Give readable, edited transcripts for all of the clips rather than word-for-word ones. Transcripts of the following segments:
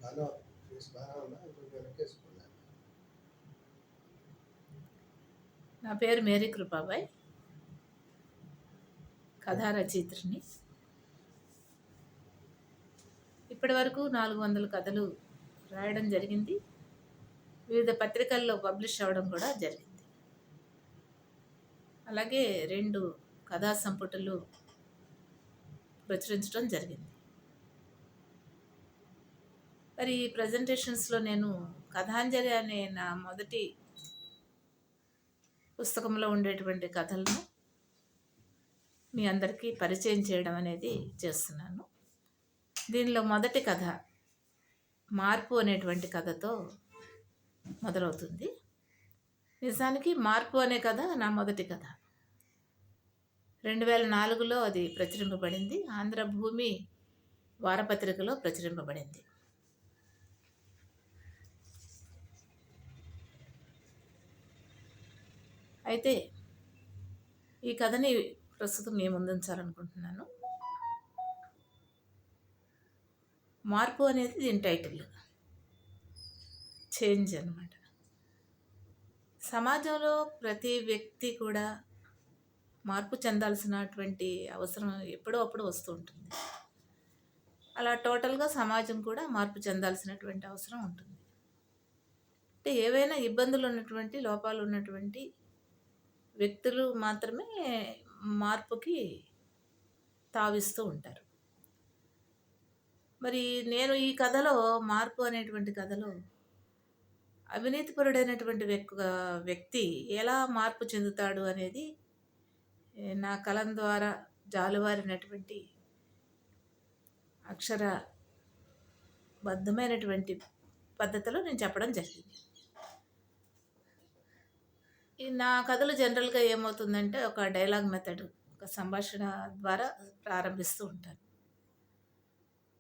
Hello బాగా ఉన్నా ఇప్పుడు వెనకేసుకున్నాను. నా పేరు మేరీ కృపాబాయ్, కథా రచయిత్రిని. ఇప్పటి వరకు 400 కథలు రాయడం జరిగింది. వివిధ పత్రికల్లో పబ్లిష్ అవ్వడం కూడా జరిగింది. అలాగే 2 కథా సంపుటలు ప్రచురించడం జరిగింది. మరి ఈ ప్రజెంటేషన్స్లో నేను కథాంజలి అనే నా మొదటి పుస్తకంలో ఉండేటువంటి కథలను మీ అందరికీ పరిచయం చేయడం అనేది చేస్తున్నాను. దీనిలో మొదటి కథ మార్పు అనేటువంటి కథతో మొదలవుతుంది. నిజానికి మార్పు అనే కథ నా మొదటి కథ. 2004లో అది ప్రచురింపబడింది. ఆంధ్రభూమి వారపత్రికలో ప్రచురింపబడింది. అయితే ఈ కథని ప్రస్తుతం మీ ముందుంచాలనుకుంటున్నాను. మార్పు అనేది దీని టైటిల్, చేంజ్ అన్నమాట. సమాజంలో ప్రతి వ్యక్తి కూడా మార్పు చెందాల్సినటువంటి అవసరం ఎప్పుడో అప్పుడు వస్తూ ఉంటుంది. అలా టోటల్గా సమాజం కూడా మార్పు చెందాల్సినటువంటి అవసరం ఉంటుంది. అంటే ఏవైనా ఇబ్బందులు ఉన్నటువంటి, లోపాలు ఉన్నటువంటి వ్యక్తులు మాత్రమే మార్పుకి తావిస్తూ ఉంటారు. మరి నేను ఈ కథలో, మార్పు అనేటువంటి కథలో, అవినీతిపరుడైనటువంటి వ్యక్తి ఎలా మార్పు చెందుతాడు అనేది నా కలం ద్వారా జాలువారినటువంటి అక్షరబద్ధమైనటువంటి పద్ధతిలో నేను చెప్పడం జరిగింది. నా కథలు జనరల్గా ఏమవుతుందంటే ఒక డైలాగ్ మెథడ్, ఒక సంభాషణ ద్వారా ప్రారంభిస్తూ ఉంటాను.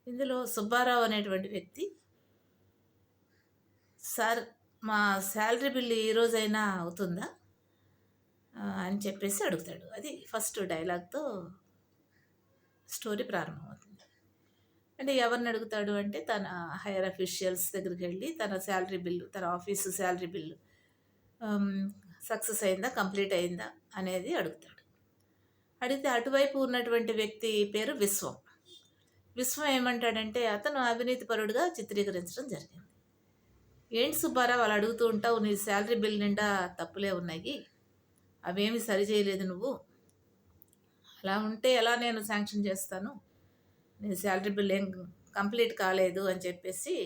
ఇందులో సుబ్బారావు అనేటువంటి వ్యక్తి, సార్ మా శాలరీ బిల్లు ఈ రోజైనా అవుతుందా అని చెప్పేసి అడుగుతాడు. అది ఫస్ట్ డైలాగ్తో స్టోరీ ప్రారంభమవుతుంది. అంటే ఎవరిని అడుగుతాడు అంటే తన హైయర్ అఫీషియల్స్ దగ్గరికి వెళ్ళి తన శాలరీ బిల్లు, తన ఆఫీసు శాలరీ బిల్లు సక్సెస్ అయిందా, కంప్లీట్ అయిందా అనేది అడుగుతాడు. అడిగితే అటువైపు ఉన్నటువంటి వ్యక్తి పేరు విశ్వం. విశ్వం ఏమంటాడంటే అతను అవినీతిపరుడుగా చిత్రీకరించడం జరిగింది. ఏంటి సుబ్బారావు అలా అడుగుతూ ఉంటావు, నీ శాలరీ బిల్ నిండా తప్పులే ఉన్నాయి, అవేమి సరి చేయలేదు నువ్వు, అలా ఉంటే ఎలా నేను శాంక్షన్ చేస్తాను, నీ శాలరీ బిల్ ఏం కంప్లీట్ కాలేదు అని చెప్పేసి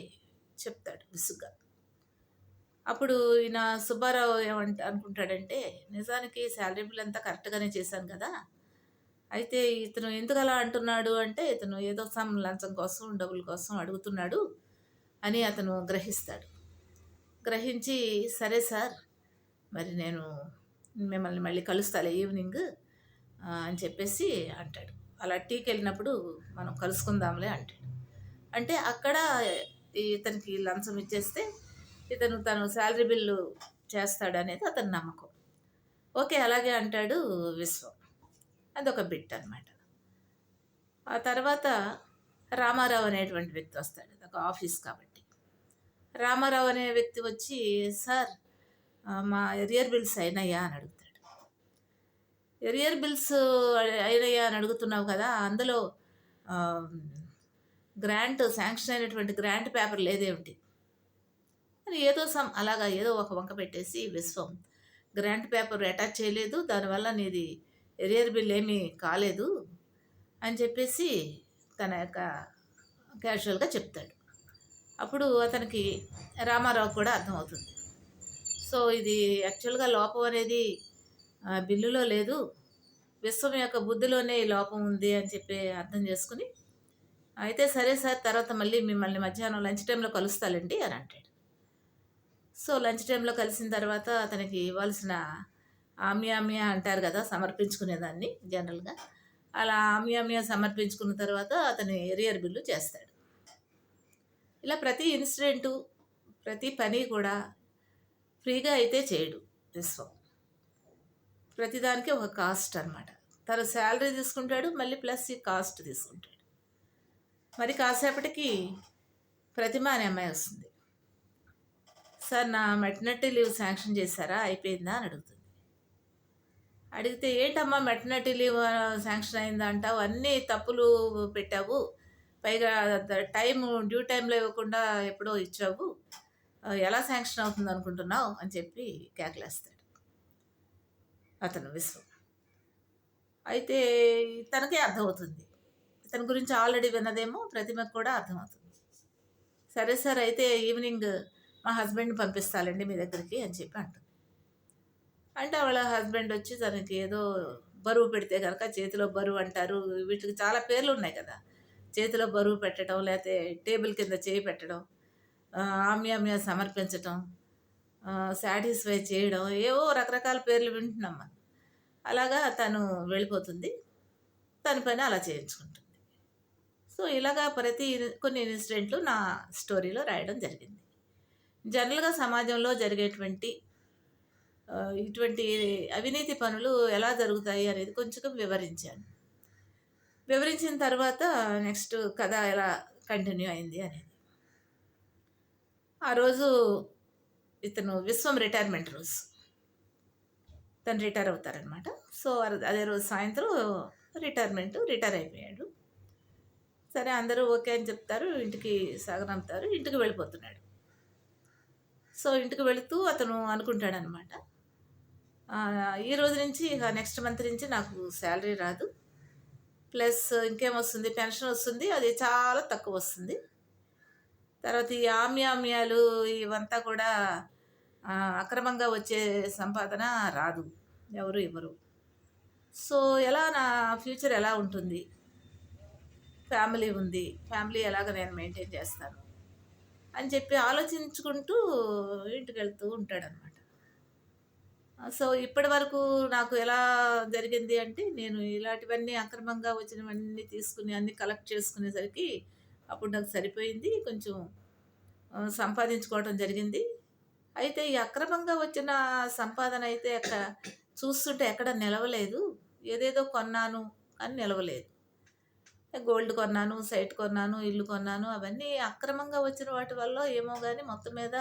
చెప్తాడు విసుగ్గా. అప్పుడు ఈయన సుబ్బారావు అనుకుంటాడంటే నిజానికి శాలరీ బిల్ అంతా కరెక్ట్గానే చేశాను కదా, అయితే ఇతను ఎందుకు అలా అంటున్నాడు అంటే ఇతను ఏదో లంచం కోసం, డబ్బుల కోసం అడుగుతున్నాడు అని అతను గ్రహిస్తాడు. గ్రహించి సరే సార్, మరి నేను మిమ్మల్ని మళ్ళీ కలుస్తాలే ఈవినింగ్ అని చెప్పేసి అంటాడు. అలా టీకి వెళ్ళినప్పుడు మనం కలుసుకుందాంలే అంటాడు. అంటే అక్కడ ఇతనికి లంచం ఇచ్చేస్తే ఇతను తను శాలరీ బిల్లు చేస్తాడు అనేది అతని నమ్మకం. ఓకే అలాగే అంటాడు విశ్వం. అదొక బిట్ అనమాట. ఆ తర్వాత రామారావు అనేటువంటి వ్యక్తి వస్తాడు. ఒక ఆఫీస్ కాబట్టి రామారావు అనే వ్యక్తి వచ్చి సార్ మా ఎరియర్ బిల్స్ అయినాయా అని అడుగుతాడు. ఎరియర్ బిల్స్ అయినాయా అని అడుగుతున్నావు కదా, అందులో గ్రాంట్ శాంక్షన్ అయినటువంటి గ్రాంట్ పేపర్ లేదేమిటి అని ఏదో అలాగా ఏదో ఒక వంక పెట్టేసి విశ్వం గ్రాంట్ పేపర్ అటాచ్ చేయలేదు, దానివల్ల నీది ఎరియర్ బిల్ ఏమీ కాలేదు అని చెప్పేసి తన యొక్క క్యాజువల్గా చెప్తాడు. అప్పుడు అతనికి రామారావు కూడా అర్థమవుతుంది. సో ఇది యాక్చువల్గా లోపం అనేది బిల్లులో లేదు, విశ్వం యొక్క బుద్ధిలోనే ఈ లోపం ఉంది అని చెప్పి అర్థం చేసుకుని అయితే సరే సార్ తర్వాత మళ్ళీ మిమ్మల్ని మధ్యాహ్నం లంచ్ టైంలో కలుస్తాలండి అని అంటాడు. సో లంచ్ టైంలో కలిసిన తర్వాత అతనికి ఇవ్వాల్సిన ఆమ్యామ్య అంటారు కదా, సమర్పించుకునేదాన్ని జనరల్గా, అలా ఆమ్యామ్య సమర్పించుకున్న తర్వాత అతని ఎరియర్ బిల్లు చేస్తాడు. ఇలా ప్రతి ఇన్సిడెంటు, ప్రతి పని కూడా ఫ్రీగా అయితే చేయడు విశ్వం. ప్రతిదానికి ఒక కాస్ట్ అనమాట. తను శాలరీ తీసుకుంటాడు, మళ్ళీ ప్లస్ ఈ కాస్ట్ తీసుకుంటాడు. మరి కాసేపటికి ప్రతిమ అనే అమ్మాయి వస్తుంది. సార్ నా మెటర్నిటీ లీవ్ శాంక్షన్ చేశారా, అయిపోయిందా అని అడుగుతుంది. అడిగితే ఏంటమ్మా మెటర్నిటీ లీవ్ శాంక్షన్ అయిందా అంటావు, అన్నీ తప్పులు పెట్టావు, పైగా డ్యూ టైంలో ఇవ్వకుండా ఎప్పుడో ఇచ్చావు, ఎలా శాంక్షన్ అవుతుంది అనుకుంటున్నావు అని చెప్పి కేకలేస్తాడు అతను విశ్వం. అయితే తనకే అర్థమవుతుంది, ఇతని గురించి ఆల్రెడీ విన్నదేమో ప్రతిమకు కూడా అర్థమవుతుంది. సరే సార్ అయితే ఈవినింగ్ మా హస్బెండ్ని పంపిస్తాలండి మీ దగ్గరికి అని చెప్పి అంటుంది. అంటే వాళ్ళ హస్బెండ్ వచ్చి తనకి ఏదో బరువు పెడితే కనుక, చేతిలో బరువు అంటారు, వీటికి చాలా పేర్లు ఉన్నాయి కదా, చేతిలో బరువు పెట్టడం, లేకపోతే టేబుల్ కింద చేయి పెట్టడం, ఆమ్యామ్య సమర్పించటం, సాటిస్ఫై చేయడం, ఏవో రకరకాల పేర్లు వింటున్నాం మనం. అలాగా తను వెళ్ళిపోతుంది, తన పని అలా చేయించుకుంటుంది. సో ఇలాగా కొన్ని ఇన్సిడెంట్లు నా స్టోరీలో రాయడం జరిగింది. జనరల్గా సమాజంలో జరిగేటువంటి ఇటువంటి అవినీతి పనులు ఎలా జరుగుతాయి అనేది కొంచెం వివరించాను. వివరించిన తర్వాత నెక్స్ట్ కథ ఎలా కంటిన్యూ అయింది అనేది. ఆ రోజు ఇతను విశ్వం రిటైర్మెంట్ రోజు, తను రిటైర్ అవుతారనమాట. సో అదే రోజు సాయంత్రం రిటైర్ అయిపోయాడు. సరే అందరూ ఓకే అని చెప్తారు, ఇంటికి సాగనంపుతారు, ఇంటికి వెళ్ళిపోతున్నాడు. సో ఇంటికి వెళుతూ అతను అనుకుంటాడనమాట, ఈ రోజు నుంచి ఇక నెక్స్ట్ మంత్ నుంచి నాకు శాలరీ రాదు, ప్లస్ ఇంకేమొస్తుంది, పెన్షన్ వస్తుంది, అది చాలా తక్కువ వస్తుంది. తర్వాత ఈ ఆమ్యామ్యాలు ఇవంతా కూడా అక్రమంగా వచ్చే సంపాదన రాదు, ఎవరు ఇవ్వరు. సో ఎలా నా ఫ్యూచర్ ఎలా ఉంటుంది, ఫ్యామిలీ ఉంది, ఫ్యామిలీ ఎలాగ నేను మెయింటైన్ చేస్తాను అని చెప్పి ఆలోచించుకుంటూ ఇంటికి వెళ్తూ ఉంటాడనమాట. సో ఇప్పటి వరకు నాకు ఎలా జరిగింది అంటే, నేను ఇలాంటివన్నీ అక్రమంగా వచ్చినవన్నీ తీసుకుని అన్నీ కలెక్ట్ చేసుకునేసరికి అప్పుడు నాకు సరిపోయింది, కొంచెం సంపాదించుకోవడం జరిగింది. అయితే ఈ అక్రమంగా వచ్చిన సంపాదన అయితే చూస్తుంటే ఎక్కడ నిలవలేదు, ఏదేదో కొన్నాను అని నిలవలేదు. గోల్డ్ కొన్నాను, సైట్ కొన్నాను, ఇల్లు కొన్నాను, అవన్నీ అక్రమంగా వచ్చిన వాటి వల్ల ఏమో కానీ మొత్తం మీద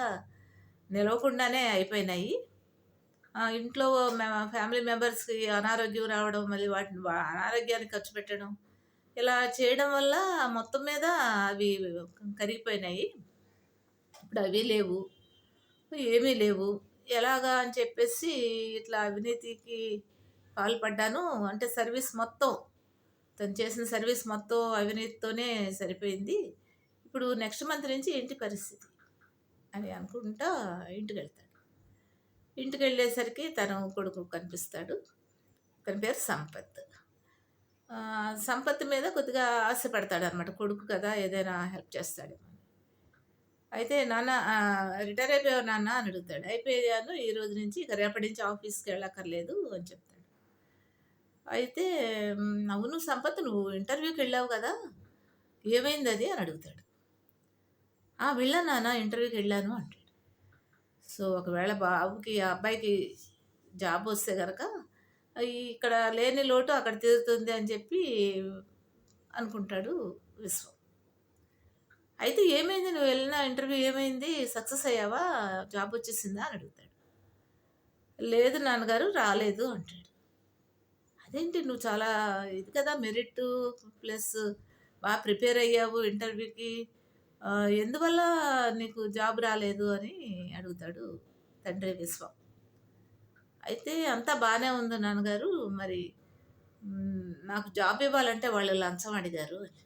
నిలవకుండానే అయిపోయినాయి. ఇంట్లో ఫ్యామిలీ మెంబర్స్కి అనారోగ్యం రావడం, మళ్ళీ వాటిని అనారోగ్యానికి ఖర్చు పెట్టడం, ఇలా చేయడం వల్ల మొత్తం మీద అవి కరిగిపోయినాయి. ఇప్పుడు అవి లేవు, ఏమీ లేవు, ఎలాగా అని చెప్పేసి ఇట్లా అవినీతికి పాల్పడ్డాను. అంటే సర్వీస్ మొత్తం, తను చేసిన సర్వీస్ మొత్తం అవినీతితోనే సరిపోయింది. ఇప్పుడు నెక్స్ట్ మంత్ నుంచి ఏంటి పరిస్థితి అని అనుకుంటా ఇంటికి వెళ్తాడు. ఇంటికి వెళ్ళేసరికి తన కొడుకు కనిపిస్తాడు, తన పేరు సంపత్. సంపత్ మీద కొద్దిగా ఆశపడతాడు అనమాట, కొడుకు కదా ఏదైనా హెల్ప్ చేస్తాడేమో. అయితే నాన్న రిటైర్ అయిపోయావు నాన్న అని అడుగుతాడు. అయిపోయాను, ఈ రోజు నుంచి ఇక రేపటి నుంచి ఆఫీస్కి వెళ్ళక్కర్లేదు అని చెప్తాడు. అయితే అవును సంపత్, నువ్వు ఇంటర్వ్యూకి వెళ్ళావు కదా, ఏమైంది అది అని అడుగుతాడు. వెళ్ళాను నాన్న, ఇంటర్వ్యూకి వెళ్ళాను అంటాడు. సో ఒకవేళ అబ్బాయికి జాబ్ వస్తే కనుక ఇక్కడ లేని లోటు అక్కడ తీరుతుంది అని చెప్పి అనుకుంటాడు విశ్వం. అయితే ఏమైంది, నువ్వు వెళ్ళిన ఇంటర్వ్యూ ఏమైంది, సక్సెస్ అయ్యావా, జాబ్ వచ్చేసిందా అని అడుగుతాడు. లేదు నాన్నగారు, రాలేదు అంటాడు. అదేంటి, నువ్వు చాలా ఇది కదా, మెరిట్ ప్లస్ బాగా ప్రిపేర్ అయ్యావు ఇంటర్వ్యూకి, ఎందువల్ల నీకు జాబ్ రాలేదు అని అడుగుతాడు తండ్రి విశ్వం. అయితే అంతా బాగానే ఉంది నాన్నగారు, మరి నాకు జాబ్ ఇవ్వాలంటే వాళ్ళు లంచం అడిగారు అని.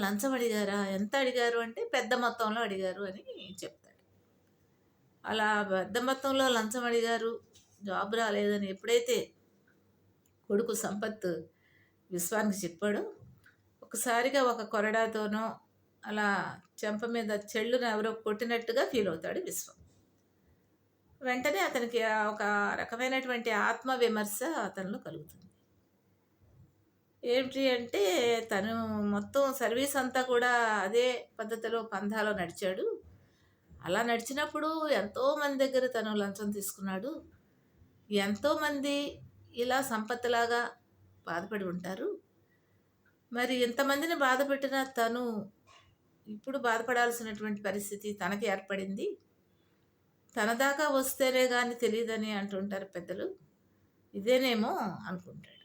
లంచం అడిగారా, ఎంత అడిగారు అంటే పెద్ద మొత్తంలో అడిగారు అని చెప్తాడు. అలా పెద్ద మొత్తంలో లంచం అడిగారు, జాబ్ రాలేదని ఎప్పుడైతే కొడుకు సంపత్ విశ్వానికి చెప్పాడో, ఒకసారిగా ఒక కొరడాతోనో అలా చెంప మీద చెళ్ళును ఎవరో కొట్టినట్టుగా ఫీల్ అవుతాడు విశ్వం. వెంటనే అతనికి ఒక రకమైనటువంటి ఆత్మవిమర్శ అతనిలో కలుగుతుంది. ఏంటి అంటే, తను మొత్తం సర్వీస్ అంతా కూడా అదే పద్ధతిలో పంధాలో నడిచాడు. అలా నడిచినప్పుడు ఎంతోమంది దగ్గర తను లంచం తీసుకున్నాడు. ఎంతోమంది ఇలా సంపత్తులాగా బాధపడి ఉంటారు. మరి ఇంతమందిని బాధపెట్టిన తను ఇప్పుడు బాధపడాల్సినటువంటి పరిస్థితి తనకి ఏర్పడింది. తన దాకా వస్తేనే గాని తెలీదని అంటుంటారు పెద్దలు. ఇదేనేమో అనుకుంటాడు.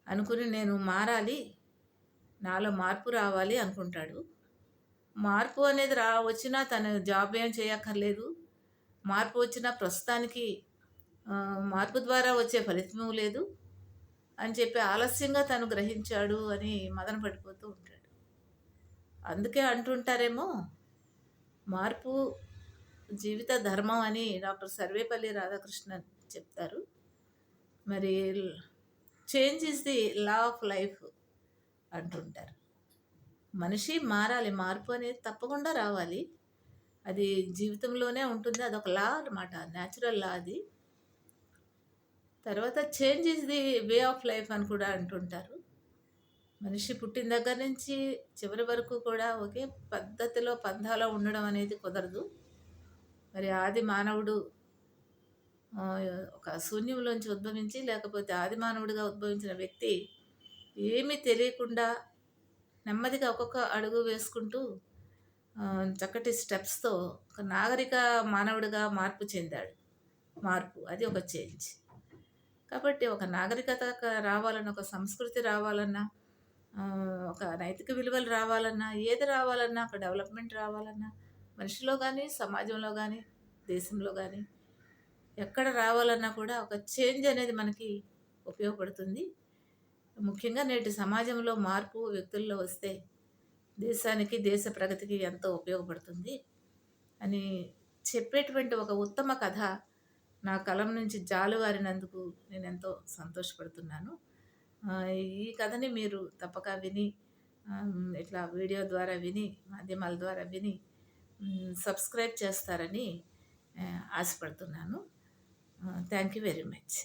అనుకుని నేను మారాలి, నాలో మార్పు రావాలి అనుకుంటాడు. మార్పు అనేది వచ్చినా తను జాబ్ ఏం చేయక్కర్లేదు. మార్పు వచ్చినా ప్రస్తుతానికి మార్పు ద్వారా వచ్చే ఫలితము లేదు అని చెప్పి ఆలస్యంగా తను గ్రహించాడు అని మదన పడిపోతూ ఉంటాడు. అందుకే అంటుంటారేమో, మార్పు జీవిత ధర్మం అని డాక్టర్ సర్వేపల్లి రాధాకృష్ణన్ చెప్తారు. మరి change is the law of life అంటుంటారు. మనిషి మారాలి, మార్పు అనేది తప్పకుండా రావాలి. అది జీవితంలోనే ఉంటుంది. అదొక లా అనమాట, న్యాచురల్ లా అది. తర్వాత change is the way of life అని కూడా అంటుంటారు. మనిషి పుట్టిన దగ్గర నుంచి చివరి వరకు కూడా ఒకే పద్ధతిలో పంథాలో ఉండడం అనేది కుదరదు. మరి ఆది మానవుడు ఒక శూన్యంలోంచి ఉద్భవించి, లేకపోతే ఆది మానవుడిగా ఉద్భవించిన వ్యక్తి ఏమీ తెలియకుండా నెమ్మదిగా ఒక్కొక్క అడుగు వేసుకుంటూ చక్కటి స్టెప్స్తో ఒక నాగరిక మానవుడిగా మార్పు చెందాడు. మార్పు అది ఒక చేంజ్. కాబట్టి ఒక నాగరికత రావాలన్నా, ఒక సంస్కృతి రావాలన్నా, ఒక నైతిక విలువలు రావాలన్నా, ఏది రావాలన్నా, ఒక డెవలప్మెంట్ రావాలన్నా, మనిషిలో కానీ, సమాజంలో కానీ, దేశంలో కానీ ఎక్కడ రావాలన్నా కూడా ఒక చేంజ్ అనేది మనకి ఉపయోగపడుతుంది. ముఖ్యంగా నేటి సమాజంలో మార్పు వ్యక్తుల్లో వస్తే దేశానికి, దేశ ప్రగతికి ఎంతో ఉపయోగపడుతుంది అని చెప్పేటువంటి ఒక ఉత్తమ కథ నా కలం నుంచి జాలువారినందుకు నేను ఎంతో సంతోషపడుతున్నాను. ఈ కథని మీరు తప్పక విని, ఇట్లా వీడియో ద్వారా విని, మాధ్యమాల ద్వారా విని సబ్స్క్రైబ్ చేస్తారని ఆశపడుతున్నాను. Thank you very much.